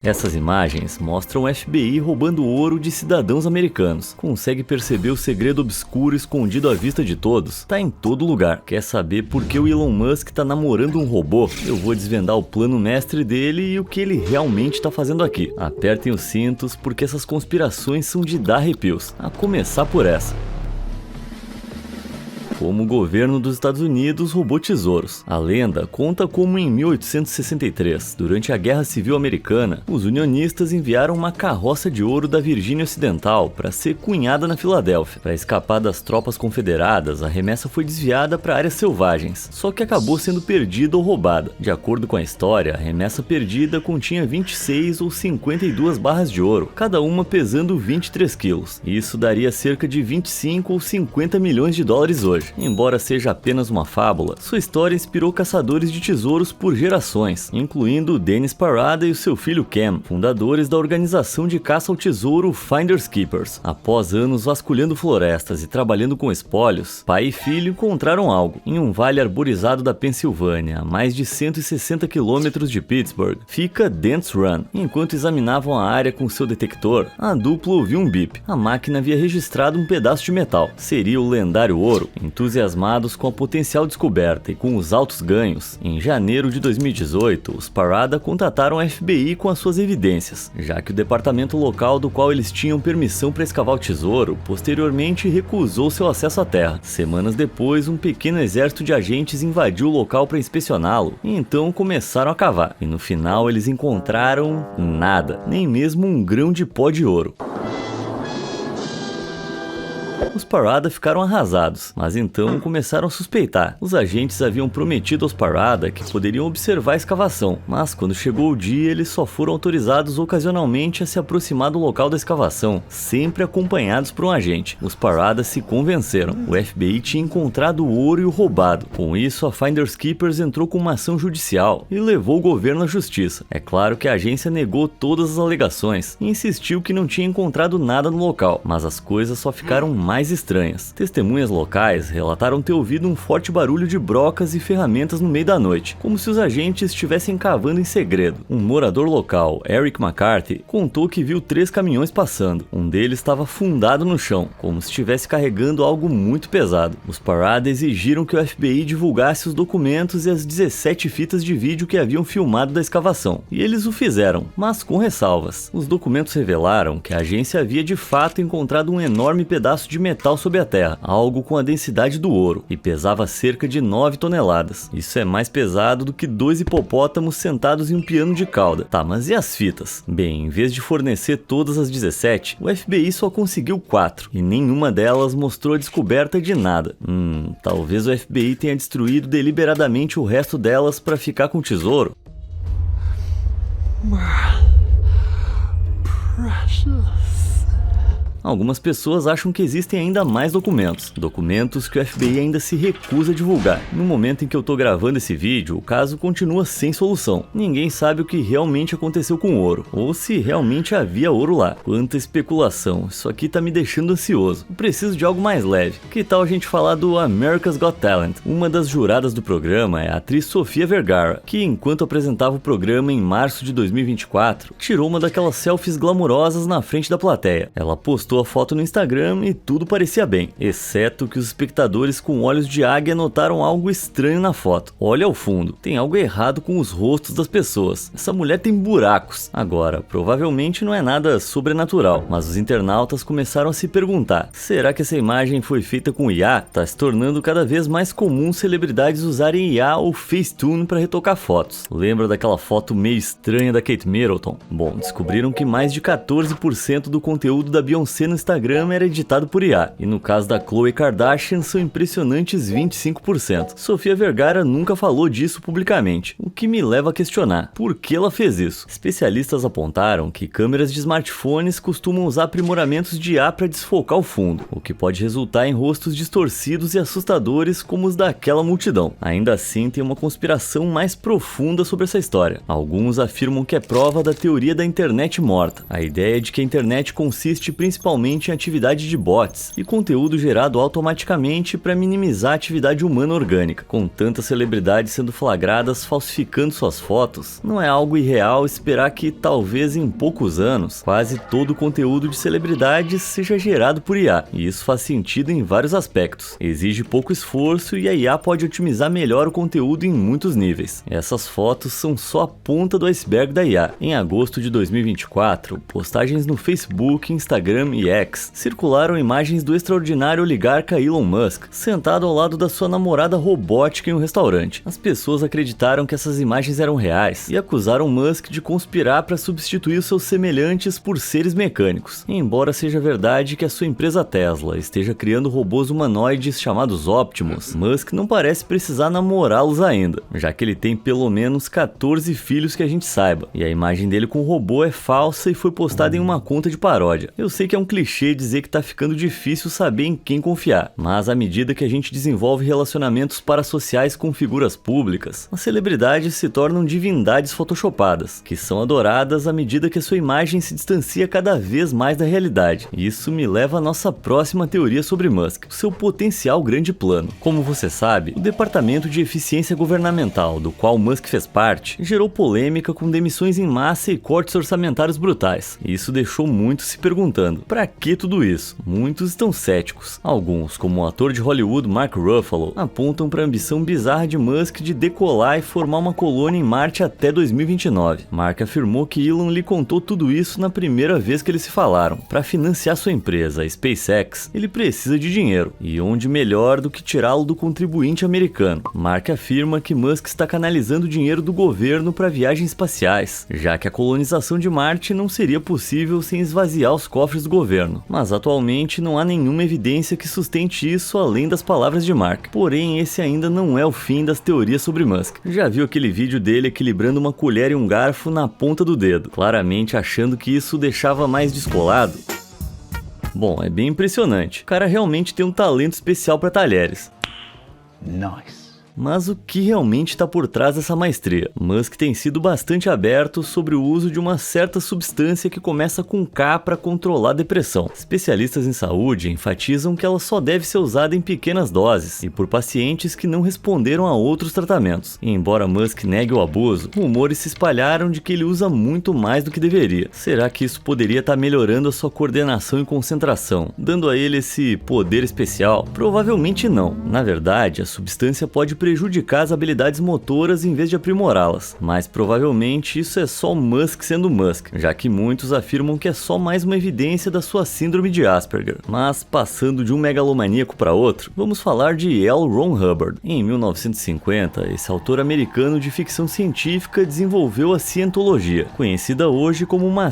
Essas imagens mostram o FBI roubando ouro de cidadãos americanos. Consegue perceber o segredo obscuro escondido à vista de todos? Tá em todo lugar. Quer saber por que o Elon Musk tá namorando um robô? Eu vou desvendar o plano mestre dele e o que ele realmente tá fazendo aqui. Apertem os cintos porque essas conspirações são de dar arrepios. A começar por essa. Como o governo dos Estados Unidos roubou tesouros. A lenda conta como em 1863, durante a Guerra Civil Americana, os unionistas enviaram uma carroça de ouro da Virgínia Ocidental para ser cunhada na Filadélfia. Para escapar das tropas confederadas, a remessa foi desviada para áreas selvagens, só que acabou sendo perdida ou roubada. De acordo com a história, a remessa perdida continha 26 ou 52 barras de ouro, cada uma pesando 23 quilos. Isso daria cerca de 25 ou 50 milhões de dólares hoje. Embora seja apenas uma fábula, sua história inspirou caçadores de tesouros por gerações, incluindo Dennis Parada e o seu filho Cam, fundadores da organização de caça ao tesouro Finders Keepers. Após anos vasculhando florestas e trabalhando com espólios, pai e filho encontraram algo. Em um vale arborizado da Pensilvânia, a mais de 160 quilômetros de Pittsburgh, fica Dent's Run. Enquanto examinavam a área com seu detector, a dupla ouviu um bip. A máquina havia registrado um pedaço de metal. Seria o lendário ouro. Entusiasmados com a potencial descoberta e com os altos ganhos, em janeiro de 2018, os Parada contataram a FBI com as suas evidências, já que o departamento local do qual eles tinham permissão para escavar o tesouro, posteriormente recusou seu acesso à terra. Semanas depois, um pequeno exército de agentes invadiu o local para inspecioná-lo, e então começaram a cavar. E no final eles encontraram nada, nem mesmo um grão de pó de ouro. Os Parada ficaram arrasados, mas então começaram a suspeitar. Os agentes haviam prometido aos Parada que poderiam observar a escavação, mas quando chegou o dia eles só foram autorizados ocasionalmente a se aproximar do local da escavação, sempre acompanhados por um agente. Os Parada se convenceram. O FBI tinha encontrado o ouro e o roubado. Com isso, a Finders Keepers entrou com uma ação judicial e levou o governo à justiça. É claro que a agência negou todas as alegações e insistiu que não tinha encontrado nada no local, mas as coisas só ficaram mais estranhas. Testemunhas locais relataram ter ouvido um forte barulho de brocas e ferramentas no meio da noite, como se os agentes estivessem cavando em segredo. Um morador local, Eric McCarthy, contou que viu 3 caminhões passando. Um deles estava afundado no chão, como se estivesse carregando algo muito pesado. Os Parada exigiram que o FBI divulgasse os documentos e as 17 fitas de vídeo que haviam filmado da escavação, e eles o fizeram, mas com ressalvas. Os documentos revelaram que a agência havia de fato encontrado um enorme pedaço de metal sob a terra, algo com a densidade do ouro, e pesava cerca de 9 toneladas. Isso é mais pesado do que 2 hipopótamos sentados em um piano de cauda. Tá, mas e as fitas? Bem, em vez de fornecer todas as 17, o FBI só conseguiu 4, e nenhuma delas mostrou a descoberta de nada. Talvez o FBI tenha destruído deliberadamente o resto delas para ficar com o tesouro. Algumas pessoas acham que existem ainda mais documentos que o FBI ainda se recusa a divulgar. No momento em que eu tô gravando esse vídeo, o caso continua sem solução. Ninguém sabe o que realmente aconteceu com o ouro, ou se realmente havia ouro lá. Quanta especulação, isso aqui tá me deixando ansioso. Eu preciso de algo mais leve. Que tal a gente falar do America's Got Talent? Uma das juradas do programa é a atriz Sofia Vergara, que enquanto apresentava o programa em março de 2024, tirou uma daquelas selfies glamurosas na frente da plateia. Ela postou a foto no Instagram e tudo parecia bem, exceto que os espectadores com olhos de águia notaram algo estranho na foto. Olha ao fundo, tem algo errado com os rostos das pessoas. Essa mulher tem buracos. Agora, provavelmente não é nada sobrenatural, mas os internautas começaram a se perguntar: será que essa imagem foi feita com IA? Tá se tornando cada vez mais comum celebridades usarem IA ou Facetune para retocar fotos. Lembra daquela foto meio estranha da Kate Middleton? Bom, descobriram que mais de 14% do conteúdo da Beyoncé no Instagram era editado por IA, e no caso da Khloe Kardashian são impressionantes 25%. Sofia Vergara nunca falou disso publicamente, o que me leva a questionar por que ela fez isso. Especialistas apontaram que câmeras de smartphones costumam usar aprimoramentos de IA para desfocar o fundo, o que pode resultar em rostos distorcidos e assustadores como os daquela multidão. Ainda assim, tem uma conspiração mais profunda sobre essa história. Alguns afirmam que é prova da teoria da internet morta, a ideia de que a internet consiste principalmente principalmente em atividade de bots e conteúdo gerado automaticamente para minimizar a atividade humana orgânica. Com tantas celebridades sendo flagradas falsificando suas fotos, não é algo irreal esperar que talvez em poucos anos quase todo o conteúdo de celebridades seja gerado por IA, e isso faz sentido em vários aspectos. Exige pouco esforço e a IA pode otimizar melhor o conteúdo em muitos níveis. Essas fotos são só a ponta do iceberg da IA. Em agosto de 2024, postagens no Facebook, Instagram e X circularam imagens do extraordinário oligarca Elon Musk sentado ao lado da sua namorada robótica em um restaurante. As pessoas acreditaram que essas imagens eram reais e acusaram Musk de conspirar para substituir os seus semelhantes por seres mecânicos. Embora seja verdade que a sua empresa Tesla esteja criando robôs humanoides chamados Optimus, Musk não parece precisar namorá-los ainda, já que ele tem pelo menos 14 filhos que a gente saiba, e a imagem dele com o robô é falsa e foi postada em uma conta de paródia. Eu sei que é um clichê dizer que tá ficando difícil saber em quem confiar, mas à medida que a gente desenvolve relacionamentos parasociais com figuras públicas, as celebridades se tornam divindades photoshopadas, que são adoradas à medida que a sua imagem se distancia cada vez mais da realidade. Isso me leva à nossa próxima teoria sobre Musk, o seu potencial grande plano. Como você sabe, o Departamento de Eficiência Governamental, do qual Musk fez parte, gerou polêmica com demissões em massa e cortes orçamentários brutais. Isso deixou muitos se perguntando, pra que tudo isso? Muitos estão céticos. Alguns, como o ator de Hollywood Mark Ruffalo, apontam para a ambição bizarra de Musk de decolar e formar uma colônia em Marte até 2029. Mark afirmou que Elon lhe contou tudo isso na primeira vez que eles se falaram. Para financiar sua empresa, a SpaceX, ele precisa de dinheiro, e onde melhor do que tirá-lo do contribuinte americano. Mark afirma que Musk está canalizando o dinheiro do governo para viagens espaciais, já que a colonização de Marte não seria possível sem esvaziar os cofres do governo. Mas atualmente não há nenhuma evidência que sustente isso além das palavras de Mark. Porém, esse ainda não é o fim das teorias sobre Musk. Já viu aquele vídeo dele equilibrando uma colher e um garfo na ponta do dedo, claramente achando que isso o deixava mais descolado? Bom, é bem impressionante. O cara realmente tem um talento especial para talheres. Nice. Mas o que realmente está por trás dessa maestria? Musk tem sido bastante aberto sobre o uso de uma certa substância que começa com K para controlar a depressão. Especialistas em saúde enfatizam que ela só deve ser usada em pequenas doses e por pacientes que não responderam a outros tratamentos. E embora Musk negue o abuso, rumores se espalharam de que ele usa muito mais do que deveria. Será que isso poderia estar melhorando a sua coordenação e concentração, dando a ele esse poder especial? Provavelmente não. Na verdade, a substância pode prejudicar as habilidades motoras em vez de aprimorá-las, mas provavelmente isso é só Musk sendo Musk, já que muitos afirmam que é só mais uma evidência da sua síndrome de Asperger. Mas passando de um megalomaníaco para outro, vamos falar de L. Ron Hubbard. Em 1950, esse autor americano de ficção científica desenvolveu a cientologia, conhecida hoje como uma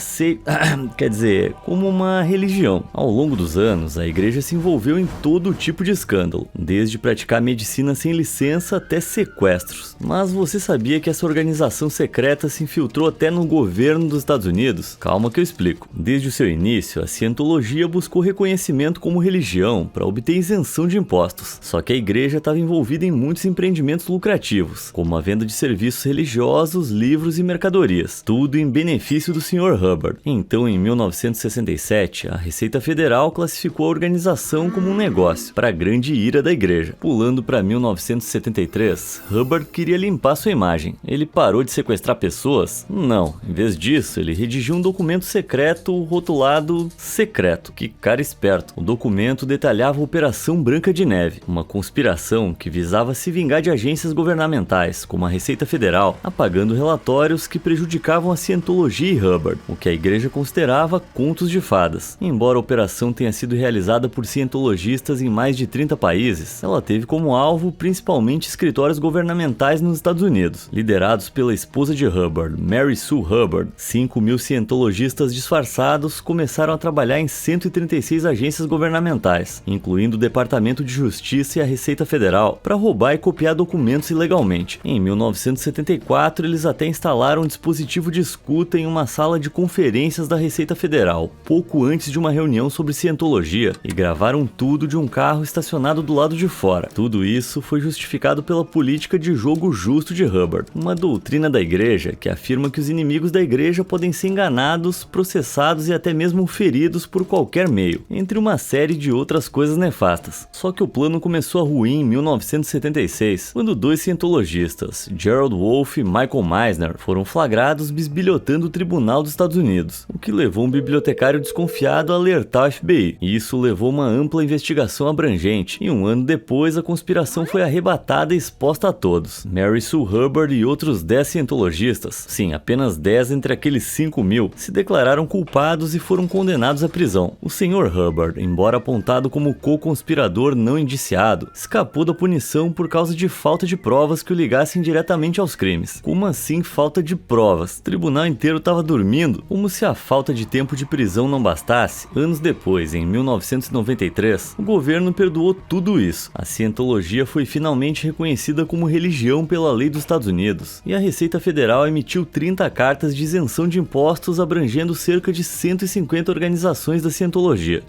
como uma religião. Ao longo dos anos, a igreja se envolveu em todo tipo de escândalo, desde praticar medicina sem licença até sequestros. Mas você sabia que essa organização secreta se infiltrou até no governo dos Estados Unidos? Calma que eu explico. Desde o seu início, a cientologia buscou reconhecimento como religião para obter isenção de impostos. Só que a igreja estava envolvida em muitos empreendimentos lucrativos, como a venda de serviços religiosos, livros e mercadorias, tudo em benefício do Sr. Hubbard. Então, em 1967, a Receita Federal classificou a organização como um negócio, para a grande ira da igreja. Pulando para 1973, Hubbard queria limpar sua imagem. Ele parou de sequestrar pessoas? Não. Em vez disso, ele redigiu um documento secreto rotulado secreto. Que cara esperto. O documento detalhava a Operação Branca de Neve, uma conspiração que visava se vingar de agências governamentais, como a Receita Federal, apagando relatórios que prejudicavam a cientologia e Hubbard, o que a igreja considerava contos de fadas. Embora a operação tenha sido realizada por cientologistas em mais de 30 países, ela teve como alvo principalmente escritórios governamentais nos Estados Unidos, liderados pela esposa de Hubbard, Mary Sue Hubbard. 5.000 cientologistas disfarçados começaram a trabalhar em 136 agências governamentais, incluindo o Departamento de Justiça e a Receita Federal, para roubar e copiar documentos ilegalmente. Em 1974, eles até instalaram um dispositivo de escuta em uma sala de conferências da Receita Federal, pouco antes de uma reunião sobre cientologia, e gravaram tudo de um carro estacionado do lado de fora. Tudo isso foi justificado justificado pela política de jogo justo de Hubbard, uma doutrina da igreja que afirma que os inimigos da igreja podem ser enganados, processados e até mesmo feridos por qualquer meio, entre uma série de outras coisas nefastas. Só que o plano começou a ruir em 1976, quando dois cientologistas, Gerald Wolfe e Michael Meisner, foram flagrados bisbilhotando o Tribunal dos Estados Unidos, o que levou um bibliotecário desconfiado a alertar o FBI. Isso levou uma ampla investigação abrangente, e um ano depois a conspiração foi arrebatada e exposta a todos. Mary Sue Hubbard e outros 10 cientologistas, sim, apenas 10 entre aqueles 5.000, se declararam culpados e foram condenados à prisão. O Sr. Hubbard, embora apontado como co-conspirador não indiciado, escapou da punição por causa de falta de provas que o ligassem diretamente aos crimes. Como assim falta de provas? O tribunal inteiro estava dormindo? Como se a falta de tempo de prisão não bastasse, anos depois, em 1993, o governo perdoou tudo isso. A cientologia foi finalmente reconhecida como religião pela lei dos Estados Unidos, e a Receita Federal emitiu 30 cartas de isenção de impostos abrangendo cerca de 150 organizações da cientologia.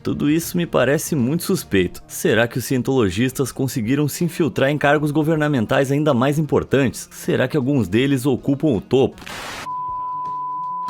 Tudo isso me parece muito suspeito. Será que os cientologistas conseguiram se infiltrar em cargos governamentais ainda mais importantes? Será que alguns deles ocupam o topo?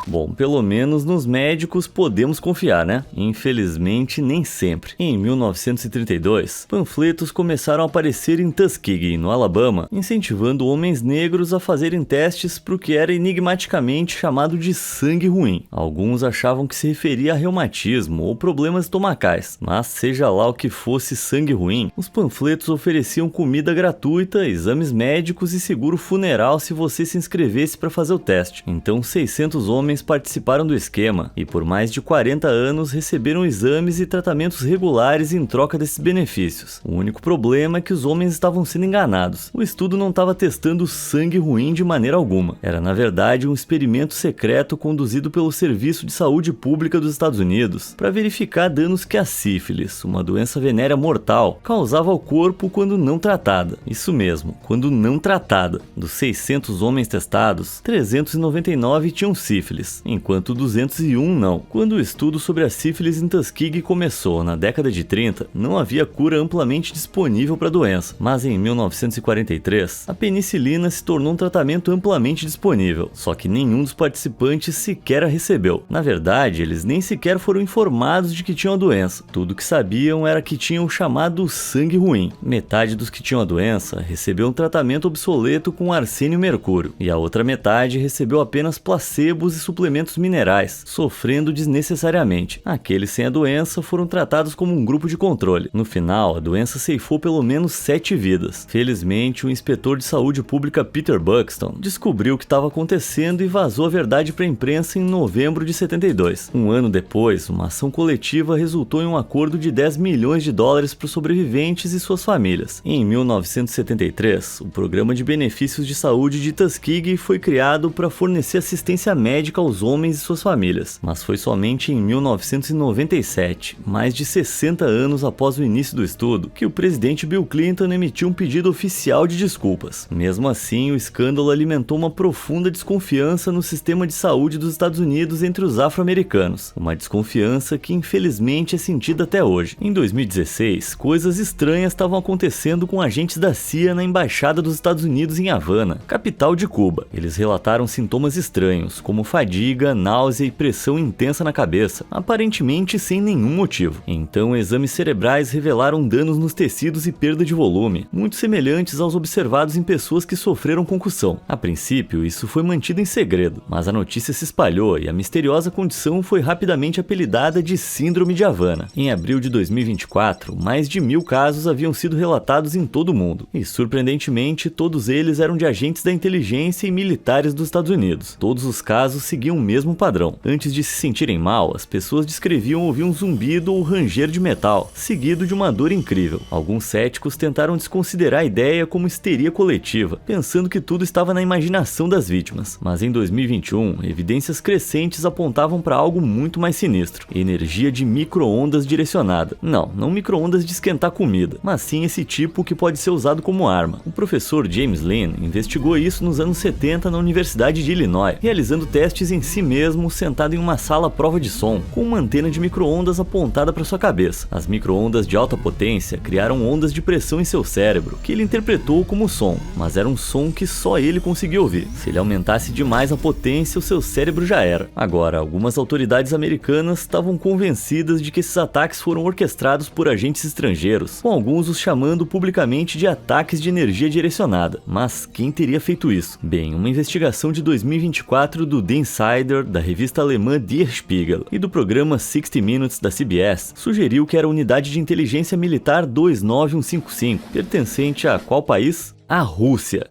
Bom, pelo menos nos médicos podemos confiar, né? Infelizmente, nem sempre. Em 1932, panfletos começaram a aparecer em Tuskegee, no Alabama, incentivando homens negros a fazerem testes para o que era enigmaticamente chamado de sangue ruim. Alguns achavam que se referia a reumatismo ou problemas estomacais, mas seja lá o que fosse sangue ruim, os panfletos ofereciam comida gratuita, exames médicos e seguro funeral se você se inscrevesse para fazer o teste. Então, 600 homens participaram do esquema e por mais de 40 anos receberam exames e tratamentos regulares em troca desses benefícios. O único problema é que os homens estavam sendo enganados. O estudo não estava testando sangue ruim de maneira alguma. Era, na verdade, um experimento secreto conduzido pelo Serviço de Saúde Pública dos Estados Unidos para verificar danos que a sífilis, uma doença venérea mortal, causava ao corpo quando não tratada. Isso mesmo, quando não tratada. Dos 600 homens testados, 399 tinham sífilis, enquanto 201 não. Quando o estudo sobre a sífilis em Tuskegee começou na década de 30, não havia cura amplamente disponível para a doença, mas em 1943, a penicilina se tornou um tratamento amplamente disponível, só que nenhum dos participantes sequer a recebeu. Na verdade, eles nem sequer foram informados de que tinham a doença. Tudo que sabiam era que tinham o chamado sangue ruim. Metade dos que tinham a doença recebeu um tratamento obsoleto com arsênio e mercúrio, e a outra metade recebeu apenas placebos e suplementos minerais, sofrendo desnecessariamente. Aqueles sem a doença foram tratados como um grupo de controle. No final, a doença ceifou pelo menos 7 vidas. Felizmente, o inspetor de saúde pública Peter Buxton descobriu o que estava acontecendo e vazou a verdade para a imprensa em novembro de 72. Um ano depois, uma ação coletiva resultou em um acordo de 10 milhões de dólares para os sobreviventes e suas famílias. Em 1973, o Programa de Benefícios de Saúde de Tuskegee foi criado para fornecer assistência médica aos homens e suas famílias, mas foi somente em 1997, mais de 60 anos após o início do estudo, que o presidente Bill Clinton emitiu um pedido oficial de desculpas. Mesmo assim, o escândalo alimentou uma profunda desconfiança no sistema de saúde dos Estados Unidos entre os afro-americanos, uma desconfiança que infelizmente é sentida até hoje. Em 2016, coisas estranhas estavam acontecendo com agentes da CIA na Embaixada dos Estados Unidos em Havana, capital de Cuba. Eles relataram sintomas estranhos, como fadiga, náusea e pressão intensa na cabeça, aparentemente sem nenhum motivo. Então, exames cerebrais revelaram danos nos tecidos e perda de volume, muito semelhantes aos observados em pessoas que sofreram concussão. A princípio, isso foi mantido em segredo, mas a notícia se espalhou e a misteriosa condição foi rapidamente apelidada de Síndrome de Havana. Em abril de 2024, mais de 1000 casos haviam sido relatados em todo o mundo, e surpreendentemente, todos eles eram de agentes da inteligência e militares dos Estados Unidos. Todos os casos seguiam o mesmo padrão. Antes de se sentirem mal, as pessoas descreviam ouvir um zumbido ou ranger de metal, seguido de uma dor incrível. Alguns céticos tentaram desconsiderar a ideia como histeria coletiva, pensando que tudo estava na imaginação das vítimas. Mas em 2021, evidências crescentes apontavam para algo muito mais sinistro: energia de micro-ondas direcionada. Não micro-ondas de esquentar comida, mas sim esse tipo que pode ser usado como arma. O professor James Lin investigou isso nos anos 70 na Universidade de Illinois, realizando testes pacientes em si mesmo sentado em uma sala à prova de som, com uma antena de micro-ondas apontada para sua cabeça. As micro-ondas de alta potência criaram ondas de pressão em seu cérebro, que ele interpretou como som, mas era um som que só ele conseguia ouvir. Se ele aumentasse demais a potência, o seu cérebro já era. Agora, algumas autoridades americanas estavam convencidas de que esses ataques foram orquestrados por agentes estrangeiros, com alguns os chamando publicamente de ataques de energia direcionada. Mas quem teria feito isso? Bem, uma investigação de 2024 do The Insider, da revista alemã Der Spiegel e do programa 60 Minutes da CBS sugeriu que era a unidade de inteligência militar 29155, pertencente a qual país? A Rússia.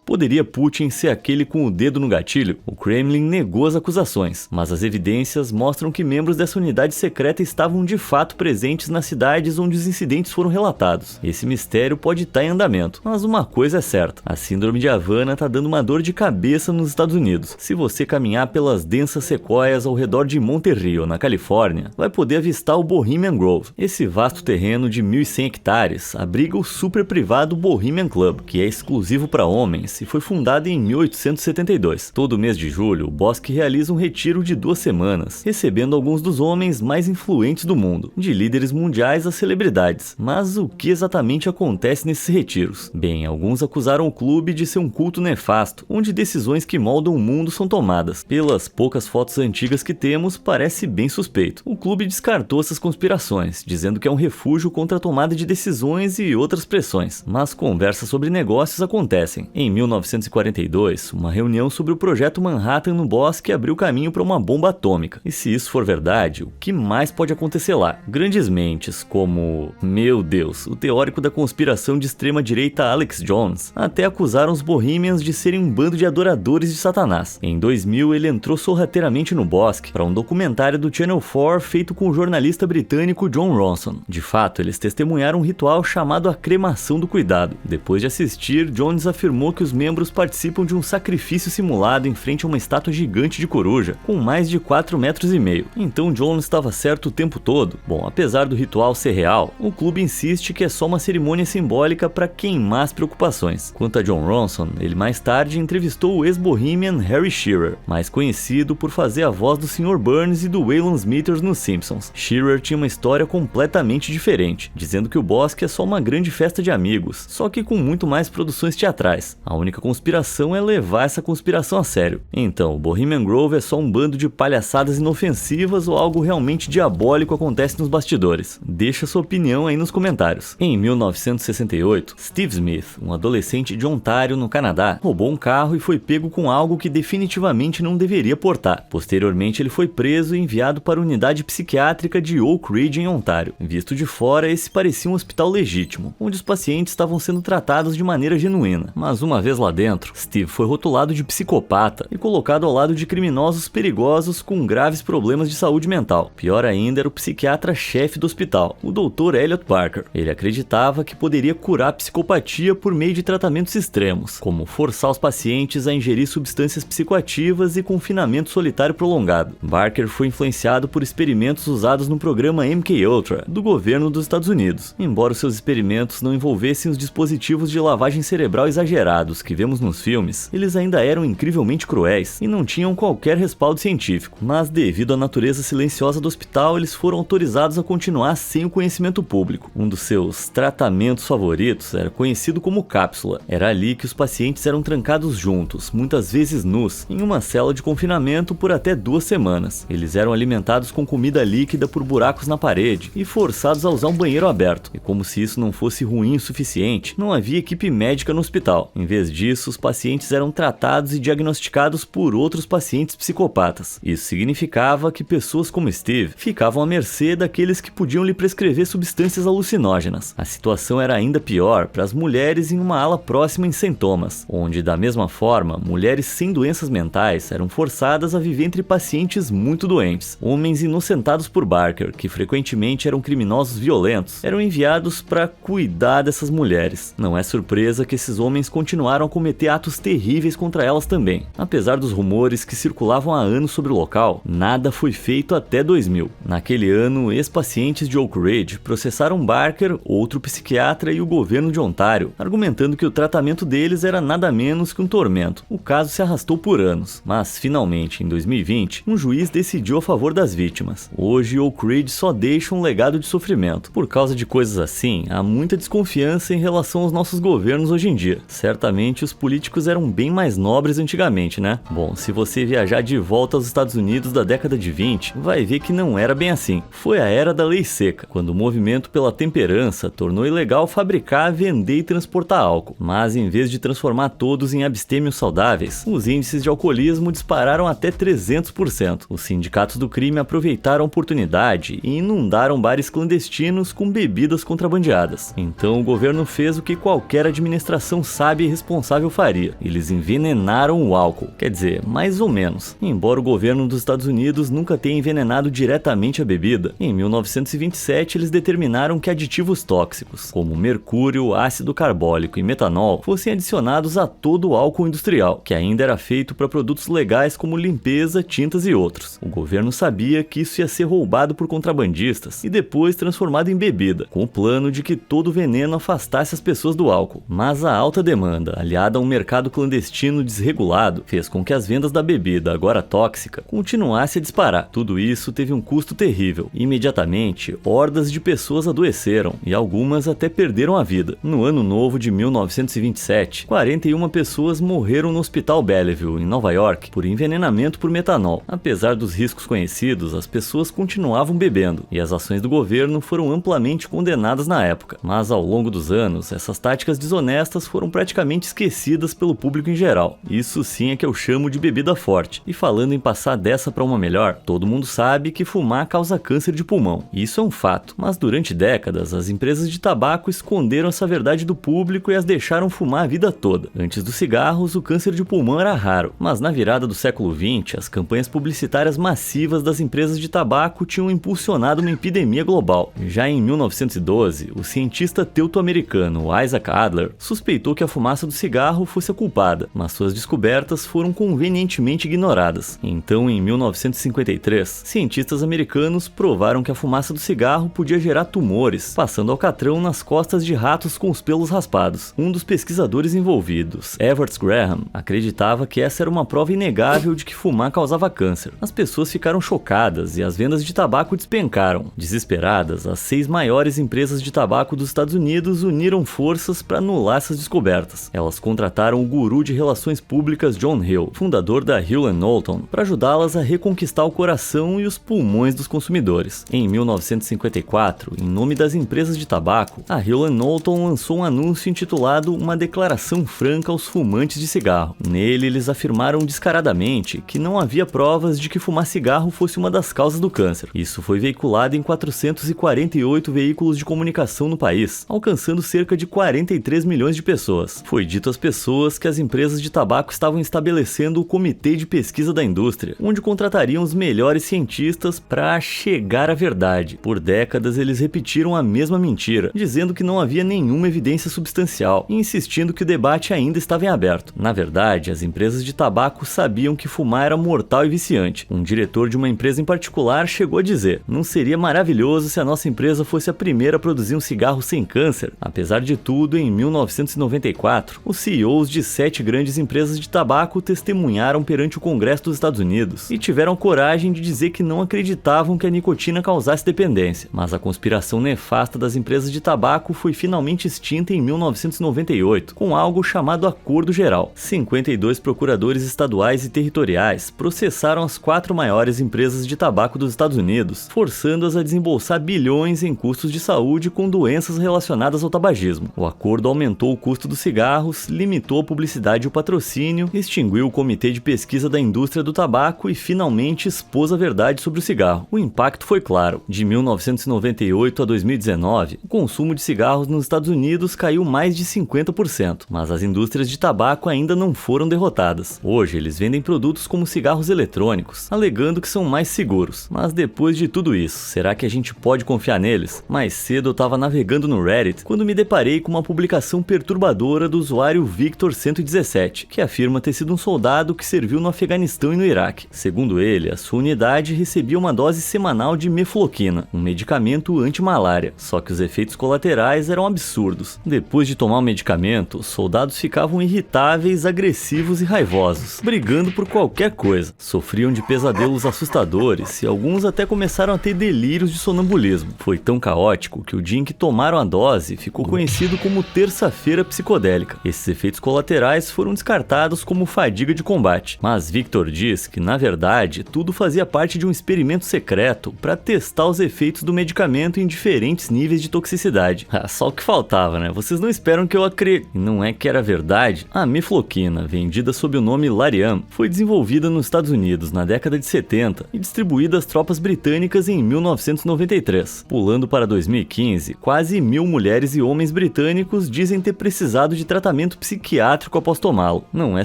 Poderia Putin ser aquele com o dedo no gatilho? O Kremlin negou as acusações, mas as evidências mostram que membros dessa unidade secreta estavam de fato presentes nas cidades onde os incidentes foram relatados. Esse mistério pode estar em andamento, mas uma coisa é certa: a síndrome de Havana está dando uma dor de cabeça nos Estados Unidos. Se você caminhar pelas densas sequoias ao redor de Monterey, na Califórnia, vai poder avistar o Bohemian Grove. Esse vasto terreno de 1.100 hectares abriga o super privado Bohemian Club, que é exclusivo para homens e foi fundado em 1872. Todo mês de julho, o bosque realiza um retiro de 2 semanas, recebendo alguns dos homens mais influentes do mundo, de líderes mundiais a celebridades. Mas o que exatamente acontece nesses retiros? Bem, alguns acusaram o clube de ser um culto nefasto, onde decisões que moldam o mundo são tomadas. Pelas poucas fotos antigas que temos, parece bem suspeito. O clube descartou essas conspirações, dizendo que é um refúgio contra a tomada de decisões e outras pressões. Mas conversas sobre negócios acontecem. Em 1942, uma reunião sobre o projeto Manhattan no bosque abriu caminho para uma bomba atômica. E se isso for verdade, o que mais pode acontecer lá? Grandes mentes como, meu Deus, o teórico da conspiração de extrema-direita Alex Jones, até acusaram os Bohemians de serem um bando de adoradores de Satanás. Em 2000, ele entrou sorrateiramente no bosque para um documentário do Channel 4 feito com o jornalista britânico John Ronson. De fato, eles testemunharam um ritual chamado a cremação do cuidado. Depois de assistir, Jones afirmou que os membros participam de um sacrifício simulado em frente a uma estátua gigante de coruja, com mais de 4,5 metros. Então Jones estava certo o tempo todo? Bom, apesar do ritual ser real, o clube insiste que é só uma cerimônia simbólica para queimar as preocupações. Quanto a John Ronson, ele mais tarde entrevistou o ex-bohemian Harry Shearer, mais conhecido por fazer a voz do Sr. Burns e do Waylon Smithers nos Simpsons. Shearer tinha uma história completamente diferente, dizendo que o bosque é só uma grande festa de amigos, só que com muito mais produções teatrais. A única conspiração é levar essa conspiração a sério. Então, o Bohemian Grove é só um bando de palhaçadas inofensivas ou algo realmente diabólico acontece nos bastidores? Deixa sua opinião aí nos comentários. Em 1968, Steve Smith, um adolescente de Ontário, no Canadá, roubou um carro e foi pego com algo que definitivamente não deveria portar. Posteriormente, ele foi preso e enviado para a unidade psiquiátrica de Oak Ridge, em Ontário. Visto de fora, esse parecia um hospital legítimo, onde os pacientes estavam sendo tratados de maneira genuína. Mas uma vez lá dentro, Steve foi rotulado de psicopata e colocado ao lado de criminosos perigosos com graves problemas de saúde mental. Pior ainda era o psiquiatra-chefe do hospital, o Dr. Elliot Parker. Ele acreditava que poderia curar a psicopatia por meio de tratamentos extremos, como forçar os pacientes a ingerir substâncias psicoativas e confinamento solitário prolongado. Parker foi influenciado por experimentos usados no programa MKUltra, do governo dos Estados Unidos. Embora os seus experimentos não envolvessem os dispositivos de lavagem cerebral exagerados que vemos nos filmes, eles ainda eram incrivelmente cruéis e não tinham qualquer respaldo científico. Mas devido à natureza silenciosa do hospital, eles foram autorizados a continuar sem o conhecimento público. Um dos seus tratamentos favoritos era conhecido como cápsula. Era ali que os pacientes eram trancados juntos, muitas vezes nus, em uma cela de confinamento por até 2 semanas. Eles eram alimentados com comida líquida por buracos na parede e forçados a usar um banheiro aberto. E como se isso não fosse ruim o suficiente, não havia equipe médica no hospital. Em vez disso, os pacientes eram tratados e diagnosticados por outros pacientes psicopatas. Isso significava que pessoas como Steve ficavam à mercê daqueles que podiam lhe prescrever substâncias alucinógenas. A situação era ainda pior para as mulheres em uma ala próxima em St. Thomas, onde, da mesma forma, mulheres sem doenças mentais eram forçadas a viver entre pacientes muito doentes. Homens inocentados por Barker, que frequentemente eram criminosos violentos, eram enviados para cuidar dessas mulheres. Não é surpresa que esses homens continuaram continuaram a cometer atos terríveis contra elas também. Apesar dos rumores que circulavam há anos sobre o local, nada foi feito até 2000. Naquele ano, ex-pacientes de Oak Ridge processaram Barker, outro psiquiatra e o governo de Ontário, argumentando que o tratamento deles era nada menos que um tormento. O caso se arrastou por anos, mas finalmente, em 2020, um juiz decidiu a favor das vítimas. Hoje, Oak Ridge só deixa um legado de sofrimento. Por causa de coisas assim, há muita desconfiança em relação aos nossos governos hoje em dia. Certamente os políticos eram bem mais nobres antigamente, né? Bom, se você viajar de volta aos Estados Unidos da década de 20, vai ver que não era bem assim. Foi a era da lei seca, quando o movimento pela temperança tornou ilegal fabricar, vender e transportar álcool. Mas em vez de transformar todos em abstêmios saudáveis, os índices de alcoolismo dispararam até 300%. Os sindicatos do crime aproveitaram a oportunidade e inundaram bares clandestinos com bebidas contrabandeadas. Então o governo fez o que qualquer administração sábia e responsável faria. Eles envenenaram o álcool. Quer dizer, mais ou menos. Embora o governo dos Estados Unidos nunca tenha envenenado diretamente a bebida, em 1927 eles determinaram que aditivos tóxicos, como mercúrio, ácido carbólico e metanol, fossem adicionados a todo o álcool industrial, que ainda era feito para produtos legais como limpeza, tintas e outros. O governo sabia que isso ia ser roubado por contrabandistas e depois transformado em bebida, com o plano de que todo o veneno afastasse as pessoas do álcool. Mas a alta demanda, aliada a um mercado clandestino desregulado, fez com que as vendas da bebida, agora tóxica, continuassem a disparar. Tudo isso teve um custo terrível. Imediatamente, hordas de pessoas adoeceram e algumas até perderam a vida. No ano novo de 1927, 41 pessoas morreram no Hospital Bellevue, em Nova York, por envenenamento por metanol. Apesar dos riscos conhecidos, as pessoas continuavam bebendo e as ações do governo foram amplamente condenadas na época. Mas ao longo dos anos, essas táticas desonestas foram praticamente esquecidas pelo público em geral. Isso sim é que eu chamo de bebida forte. E falando em passar dessa para uma melhor, todo mundo sabe que fumar causa câncer de pulmão. Isso é um fato. Mas durante décadas, as empresas de tabaco esconderam essa verdade do público e as deixaram fumar a vida toda. Antes dos cigarros, o câncer de pulmão era raro. Mas na virada do século XX, as campanhas publicitárias massivas das empresas de tabaco tinham impulsionado uma epidemia global. Já em 1912, o cientista teuto-americano Isaac Adler suspeitou que a fumaça do cigarro fosse a culpada, mas suas descobertas foram convenientemente ignoradas. Então, em 1953, cientistas americanos provaram que a fumaça do cigarro podia gerar tumores, passando alcatrão nas costas de ratos com os pelos raspados. Um dos pesquisadores envolvidos, Everett Graham, acreditava que essa era uma prova inegável de que fumar causava câncer. As pessoas ficaram chocadas e as vendas de tabaco despencaram. Desesperadas, as 6 maiores empresas de tabaco dos Estados Unidos uniram forças para anular essas descobertas. Elas contrataram o guru de relações públicas John Hill, fundador da Hill & Knowlton, para ajudá-las a reconquistar o coração e os pulmões dos consumidores. Em 1954, em nome das empresas de tabaco, a Hill & Knowlton lançou um anúncio intitulado Uma Declaração Franca aos Fumantes de Cigarro. Nele, eles afirmaram descaradamente que não havia provas de que fumar cigarro fosse uma das causas do câncer. Isso foi veiculado em 448 veículos de comunicação no país, alcançando cerca de 43 milhões de pessoas. Foi dito às pessoas que as empresas de tabaco estavam estabelecendo o Comitê de Pesquisa da Indústria, onde contratariam os melhores cientistas para chegar à verdade. Por décadas, eles repetiram a mesma mentira, dizendo que não havia nenhuma evidência substancial e insistindo que o debate ainda estava em aberto. Na verdade, as empresas de tabaco sabiam que fumar era mortal e viciante. Um diretor de uma empresa em particular chegou a dizer: "Não seria maravilhoso se a nossa empresa fosse a primeira a produzir um cigarro sem câncer?" Apesar de tudo, em 1994, os CEOs de 7 grandes empresas de tabaco testemunharam perante o Congresso dos Estados Unidos e tiveram coragem de dizer que não acreditavam que a nicotina causasse dependência. Mas a conspiração nefasta das empresas de tabaco foi finalmente extinta em 1998, com algo chamado Acordo Geral. 52 procuradores estaduais e territoriais processaram as 4 maiores empresas de tabaco dos Estados Unidos, forçando-as a desembolsar bilhões em custos de saúde com doenças relacionadas ao tabagismo. O acordo aumentou o custo dos cigarros, limitou a publicidade e o patrocínio, extinguiu o Comitê de Pesquisa da Indústria do Tabaco e finalmente expôs a verdade sobre o cigarro. O impacto foi claro. De 1998 a 2019, o consumo de cigarros nos Estados Unidos caiu mais de 50%, mas as indústrias de tabaco ainda não foram derrotadas. Hoje, eles vendem produtos como cigarros eletrônicos, alegando que são mais seguros. Mas depois de tudo isso, será que a gente pode confiar neles? Mais cedo eu estava navegando no Reddit quando me deparei com uma publicação perturbadora do usuário usuário Victor 117, que afirma ter sido um soldado que serviu no Afeganistão e no Iraque. Segundo ele, a sua unidade recebia uma dose semanal de mefloquina, um medicamento anti-malária, só que os efeitos colaterais eram absurdos. Depois de tomar o medicamento, os soldados ficavam irritáveis, agressivos e raivosos, brigando por qualquer coisa. Sofriam de pesadelos assustadores e alguns até começaram a ter delírios de sonambulismo. Foi tão caótico que o dia em que tomaram a dose ficou conhecido como terça-feira psicodélica. Esses efeitos colaterais foram descartados como fadiga de combate, mas Victor diz que, na verdade, tudo fazia parte de um experimento secreto para testar os efeitos do medicamento em diferentes níveis de toxicidade. Só o que faltava, né? Vocês não esperam que eu acredite. Não é que era verdade? A mefloquina, vendida sob o nome Lariam, foi desenvolvida nos Estados Unidos na década de 70 e distribuída às tropas britânicas em 1993. Pulando para 2015, quase 1.000 mulheres e homens britânicos dizem ter precisado de tratamento psiquiátrico após tomá-lo. Não é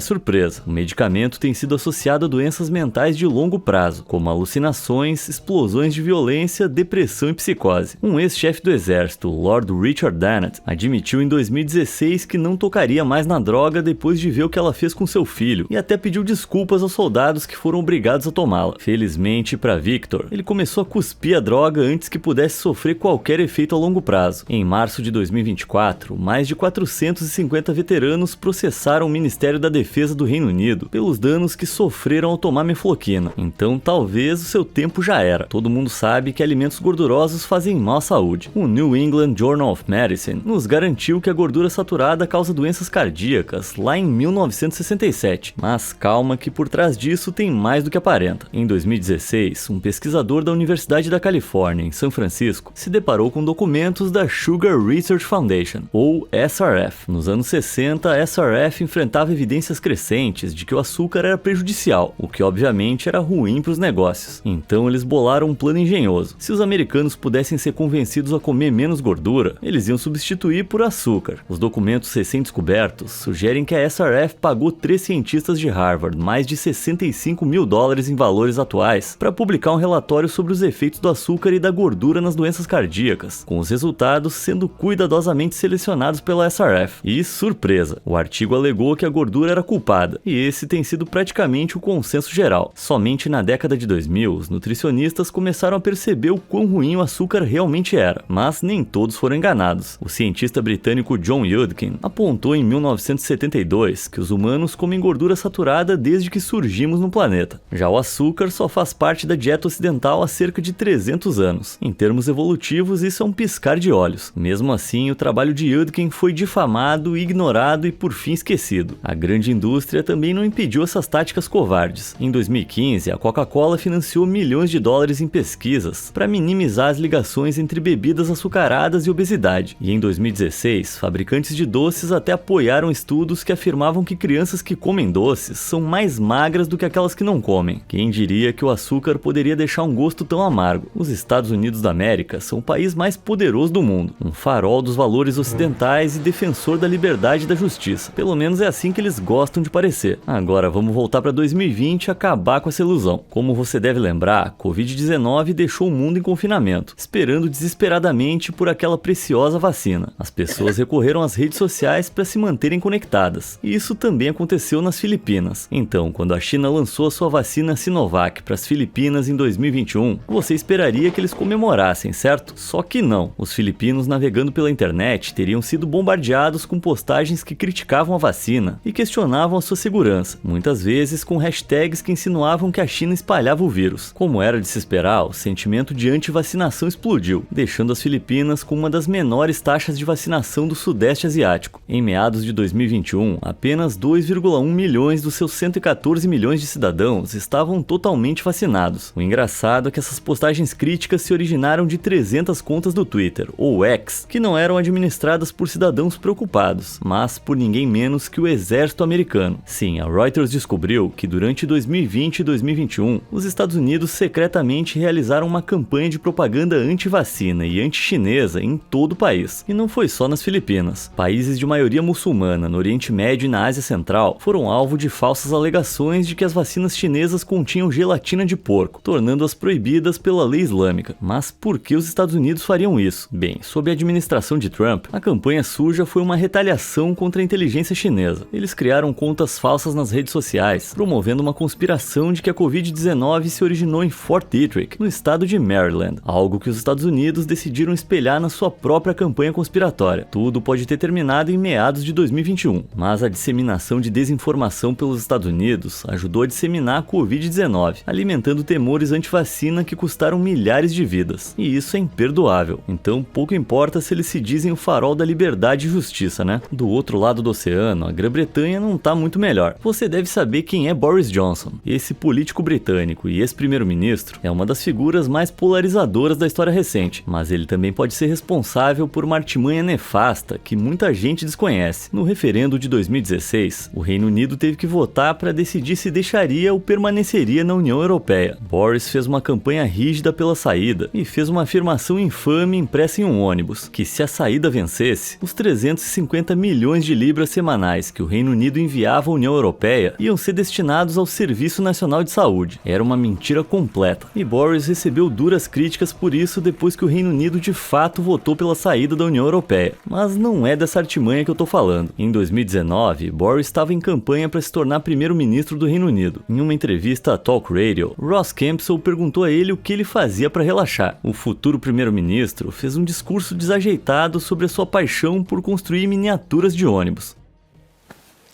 surpresa, o medicamento tem sido associado a doenças mentais de longo prazo, como alucinações, explosões de violência, depressão e psicose. Um ex-chefe do exército, Lord Richard Dannett, admitiu em 2016 que não tocaria mais na droga depois de ver o que ela fez com seu filho, e até pediu desculpas aos soldados que foram obrigados a tomá-la. Felizmente para Victor, ele começou a cuspir a droga antes que pudesse sofrer qualquer efeito a longo prazo. Em março de 2024, mais de 450 veteranos processaram o Ministério da Defesa do Reino Unido pelos danos que sofreram ao tomar mefloquina. Então talvez o seu tempo já era. Todo mundo sabe que alimentos gordurosos fazem mal à saúde. O New England Journal of Medicine nos garantiu que a gordura saturada causa doenças cardíacas lá em 1967. Mas calma que por trás disso tem mais do que aparenta. Em 2016, um pesquisador da Universidade da Califórnia, em São Francisco, se deparou com documentos da Sugar Research Foundation, ou SRF. Nos anos 60, a SRF enfrentava evidências crescentes de que o açúcar era prejudicial, o que obviamente era ruim para os negócios. Então eles bolaram um plano engenhoso. Se os americanos pudessem ser convencidos a comer menos gordura, eles iam substituir por açúcar. Os documentos recém-descobertos sugerem que a SRF pagou 3 cientistas de Harvard mais de $65 mil em valores atuais para publicar um relatório sobre os efeitos do açúcar e da gordura nas doenças cardíacas, com os resultados sendo cuidadosamente selecionados pela SRF. E surpresa, o artigo alegou que a gordura era culpada, e esse tem sido praticamente o consenso geral. Somente na década de 2000, os nutricionistas começaram a perceber o quão ruim o açúcar realmente era, mas nem todos foram enganados. O cientista britânico John Yudkin apontou em 1972 que os humanos comem gordura saturada desde que surgimos no planeta. Já o açúcar só faz parte da dieta ocidental há cerca de 300 anos. Em termos evolutivos, isso é um piscar de olhos. Mesmo assim, o trabalho de Yudkin foi difamado, ignorado e por fim esquecido. A grande indústria também não impediu essas táticas covardes. Em 2015, a Coca-Cola financiou milhões de dólares em pesquisas para minimizar as ligações entre bebidas açucaradas e obesidade. E em 2016, fabricantes de doces até apoiaram estudos que afirmavam que crianças que comem doces são mais magras do que aquelas que não comem. Quem diria que o açúcar poderia deixar um gosto tão amargo? Os Estados Unidos da América são o país mais poderoso do mundo, um farol dos valores ocidentais e defensor da liberdade e da justiça. Pelo menos é assim que eles gostam de parecer. Agora vamos voltar para 2020 e acabar com essa ilusão. Como você deve lembrar, a Covid-19 deixou o mundo em confinamento, esperando desesperadamente por aquela preciosa vacina. As pessoas recorreram às redes sociais para se manterem conectadas. E isso também aconteceu nas Filipinas. Então, quando a China lançou a sua vacina Sinovac para as Filipinas em 2021, você esperaria que eles comemorassem, certo? Só que não. Os filipinos navegando pela internet teriam sido bombardeados com postagens que criticavam a vacina e questionavam a sua segurança, muitas vezes com hashtags que insinuavam que a China espalhava o vírus. Como era de se esperar, o sentimento de anti-vacinação explodiu, deixando as Filipinas com uma das menores taxas de vacinação do Sudeste Asiático. Em meados de 2021, apenas 2,1 milhões dos seus 114 milhões de cidadãos estavam totalmente vacinados. O engraçado é que essas postagens críticas se originaram de 300 contas do Twitter, ou X, que não eram administradas por cidadãos preocupados, mas por ninguém menos que o exército americano. Sim, a Reuters descobriu que durante 2020 e 2021, os Estados Unidos secretamente realizaram uma campanha de propaganda anti-vacina e anti-chinesa em todo o país. E não foi só nas Filipinas. Países de maioria muçulmana no Oriente Médio e na Ásia Central foram alvo de falsas alegações de que as vacinas chinesas continham gelatina de porco, tornando-as proibidas pela lei islâmica. Mas por que os Estados Unidos fariam isso? Bem, sob a administração de Trump, a campanha suja foi uma retaliação conspiração contra a inteligência chinesa. Eles criaram contas falsas nas redes sociais, promovendo uma conspiração de que a Covid-19 se originou em Fort Detrick, no estado de Maryland, algo que os Estados Unidos decidiram espelhar na sua própria campanha conspiratória. Tudo pode ter terminado em meados de 2021, mas a disseminação de desinformação pelos Estados Unidos ajudou a disseminar a Covid-19, alimentando temores anti-vacina que custaram milhares de vidas. E isso é imperdoável. Então, pouco importa se eles se dizem o farol da liberdade e justiça, né? Do outro lado do oceano, a Grã-Bretanha não tá muito melhor. Você deve saber quem é Boris Johnson. Esse político britânico e ex-primeiro-ministro é uma das figuras mais polarizadoras da história recente, mas ele também pode ser responsável por uma artimanha nefasta que muita gente desconhece. No referendo de 2016, o Reino Unido teve que votar para decidir se deixaria ou permaneceria na União Europeia. Boris fez uma campanha rígida pela saída e fez uma afirmação infame impressa em um ônibus, que se a saída vencesse, os 350 milhões de libras semanais que o Reino Unido enviava à União Europeia iam ser destinados ao Serviço Nacional de Saúde. Era uma mentira completa, e Boris recebeu duras críticas por isso depois que o Reino Unido de fato votou pela saída da União Europeia. Mas não é dessa artimanha que eu tô falando. Em 2019, Boris estava em campanha para se tornar primeiro-ministro do Reino Unido. Em uma entrevista à Talk Radio, Ross Kempsell perguntou a ele o que ele fazia para relaxar. O futuro primeiro-ministro fez um discurso desajeitado sobre a sua paixão por construir miniaturas de ônibus.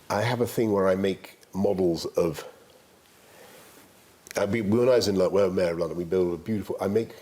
I have a thing where I make models of. When I was in Mayor of London, we built a beautiful. I make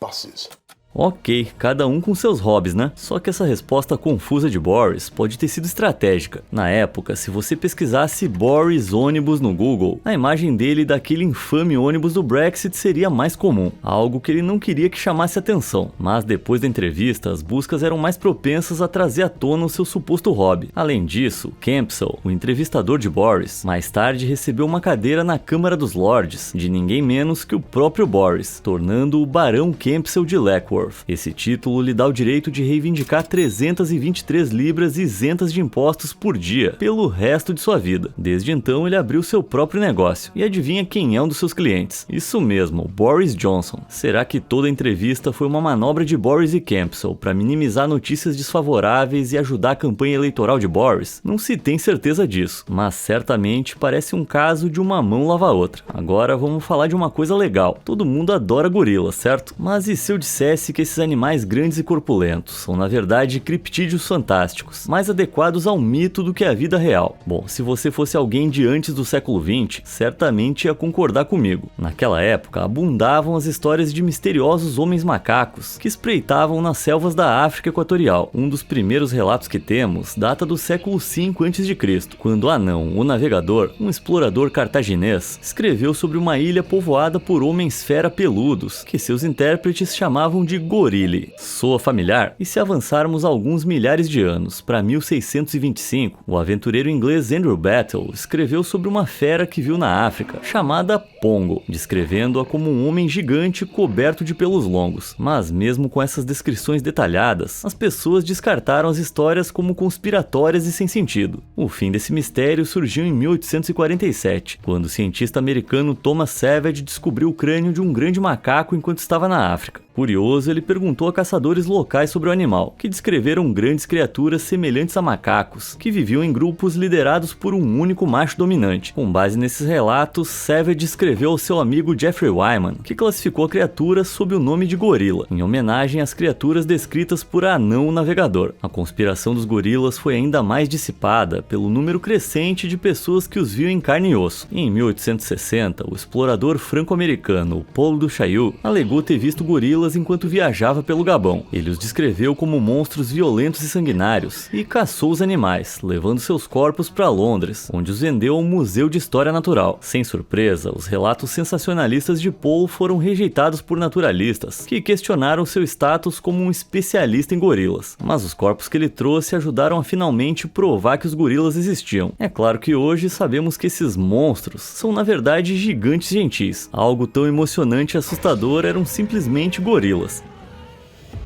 buses. Ok, cada um com seus hobbies, né? Só que essa resposta confusa de Boris pode ter sido estratégica. Na época, se você pesquisasse Boris ônibus no Google, a imagem dele daquele infame ônibus do Brexit seria mais comum, algo que ele não queria que chamasse atenção. Mas depois da entrevista, as buscas eram mais propensas a trazer à tona o seu suposto hobby. Além disso, Kempsell, o entrevistador de Boris, mais tarde recebeu uma cadeira na Câmara dos Lordes, de ninguém menos que o próprio Boris, tornando-o Barão Kempsell de Lackworth. Esse título lhe dá o direito de reivindicar 323 libras isentas de impostos por dia pelo resto de sua vida. Desde então ele abriu seu próprio negócio. E adivinha quem é um dos seus clientes? Isso mesmo, Boris Johnson. Será que toda a entrevista foi uma manobra de Boris e Kempsell para minimizar notícias desfavoráveis e ajudar a campanha eleitoral de Boris? Não se tem certeza disso, mas certamente parece um caso de uma mão lava a outra. Agora vamos falar de uma coisa legal. Todo mundo adora gorilas, certo? Mas e se eu dissesse que esses animais grandes e corpulentos são na verdade criptídeos fantásticos, mais adequados ao mito do que à vida real? Bom, se você fosse alguém de antes do século XX, certamente ia concordar comigo. Naquela época abundavam as histórias de misteriosos homens macacos que espreitavam nas selvas da África Equatorial. Um dos primeiros relatos que temos data do século V a.C., quando Anão, o navegador, um explorador cartaginês, escreveu sobre uma ilha povoada por homens-fera peludos, que seus intérpretes chamavam de Gorilli. Soa familiar? E se avançarmos alguns milhares de anos, para 1625, o aventureiro inglês Andrew Battle escreveu sobre uma fera que viu na África, chamada Pongo, descrevendo-a como um homem gigante coberto de pelos longos. Mas mesmo com essas descrições detalhadas, as pessoas descartaram as histórias como conspiratórias e sem sentido. O fim desse mistério surgiu em 1847, quando o cientista americano Thomas Savage descobriu o crânio de um grande macaco enquanto estava na África. Curioso, ele perguntou a caçadores locais sobre o animal, que descreveram grandes criaturas semelhantes a macacos, que viviam em grupos liderados por um único macho dominante. Com base nesses relatos, Savage escreveu ao seu amigo Jeffrey Wyman, que classificou a criatura sob o nome de gorila, em homenagem às criaturas descritas por Anão o Navegador. A conspiração dos gorilas foi ainda mais dissipada pelo número crescente de pessoas que os viam em carne e osso. Em 1860, o explorador franco-americano Paulo du Chaillu alegou ter visto gorilas enquanto viajava pelo Gabão. Ele os descreveu como monstros violentos e sanguinários e caçou os animais, levando seus corpos para Londres, onde os vendeu ao Museu de História Natural. Sem surpresa, os relatos sensacionalistas de Paul foram rejeitados por naturalistas, que questionaram seu status como um especialista em gorilas. Mas os corpos que ele trouxe ajudaram a finalmente provar que os gorilas existiam. É claro que hoje sabemos que esses monstros são na verdade gigantes gentis. Algo tão emocionante e assustador eram simplesmente gorilas.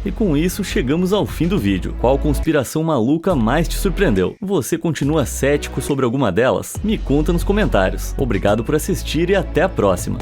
E com isso chegamos ao fim do vídeo. Qual conspiração maluca mais te surpreendeu? Você continua cético sobre alguma delas? Me conta nos comentários. Obrigado por assistir e até a próxima!